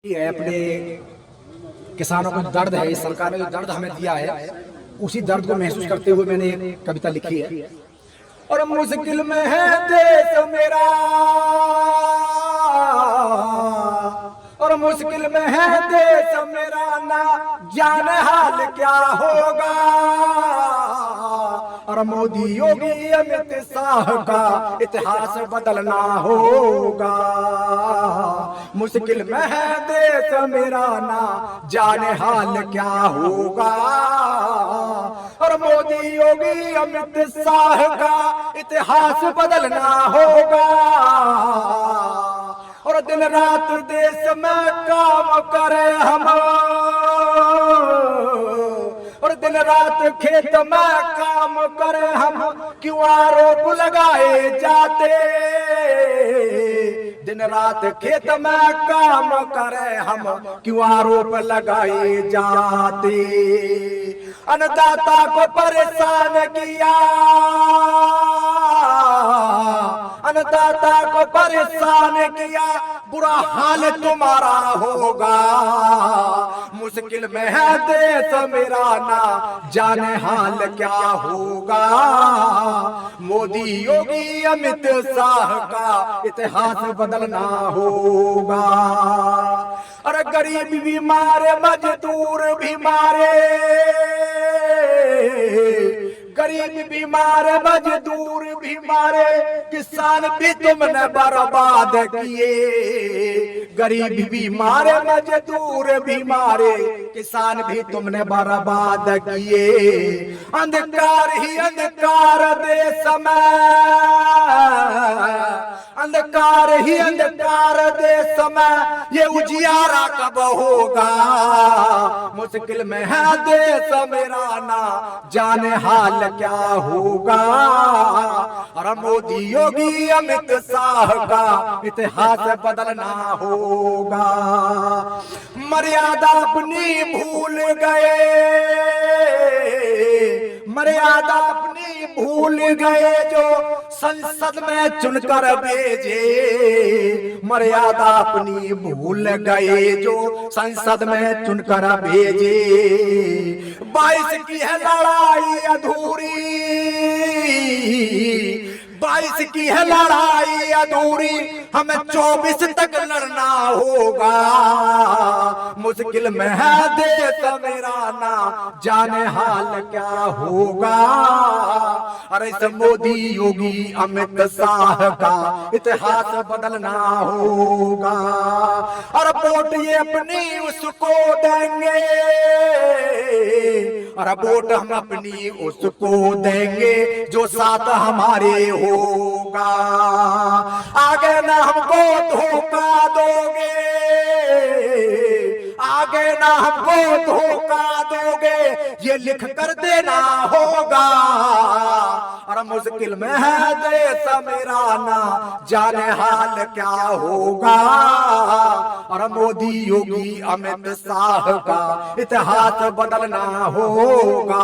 है अपने किसानों को दर्द है, इस सरकार ने जो दर्द हमें दिया है उसी दर्द को महसूस करते हुए मैंने एक कविता लिखी है। और मुश्किल में है देश मेरा, और मुश्किल में है देश मेरा, ना जाने हाल क्या होगा। और मोदी योगी अमित शाह का इतिहास बदलना होगा। मुश्किल में है देश मेरा, ना जाने हाल क्या होगा। और मोदी योगी अमित शाह का इतिहास बदलना होगा। और दिन रात देश में काम करे हम, और दिन रात खेत में काम करे हम, क्यों आरोप लगाए जाते। दिन रात खेत में काम करे हम, क्यों आरोप लगाए जाते। अन्नदाता को परेशान किया, अन्नदाता को परेशान किया, बुरा हाल तुम्हारा होगा। मुश्किल में है देश मेरा, ना जाने हाल क्या होगा। मोदी योगी अमित शाह का इतिहास बदलना होगा। अरे गरीब भी मारे, मजदूर भी मारे, गरीब भी मारे, मजदूर भी मारे, किसान भी तुमने बर्बाद किए। गरीब भी मारे, मजदूर भी मारे, किसान भी तुमने बर्बाद किए। अंधकार ही अंधकार देश में, अंधकार ही अंधकार देश में, ये उजियारा कब होगा। मुश्किल में है देश मेरा, ना जाने हाल क्या होगा। और मोदी योगी अमित शाह का इतिहास बदलना होगा। मर्यादा अपनी भूल गए, मर्यादा अपनी भूल गए, जो संसद में चुनकर भेजे। मर्यादा अपनी भूल गए, जो संसद में चुनकर भेजे। 22 की है लड़ाई अधूरी, 22 की है लड़ाई अधूरी, हमें 24 तक लड़ना होगा। मुश्किल में है देश मेरा, ना जाने हाल क्या होगा। अरे इस मोदी योगी अमित शाह का इतिहास बदलना होगा। और वोट ये अपनी उसको देंगे, और वोट हम अपनी उसको देंगे, जो साथ हमारे होगा। आगे ना हमको धोखा दोगे, आगे ना हमको धोखा दोगे, ये लिख कर देना होगा। और मुश्किल में है देश मेरा, ना जाने हाल क्या होगा। और मोदी योगी अमित शाह का इतिहास बदलना होगा।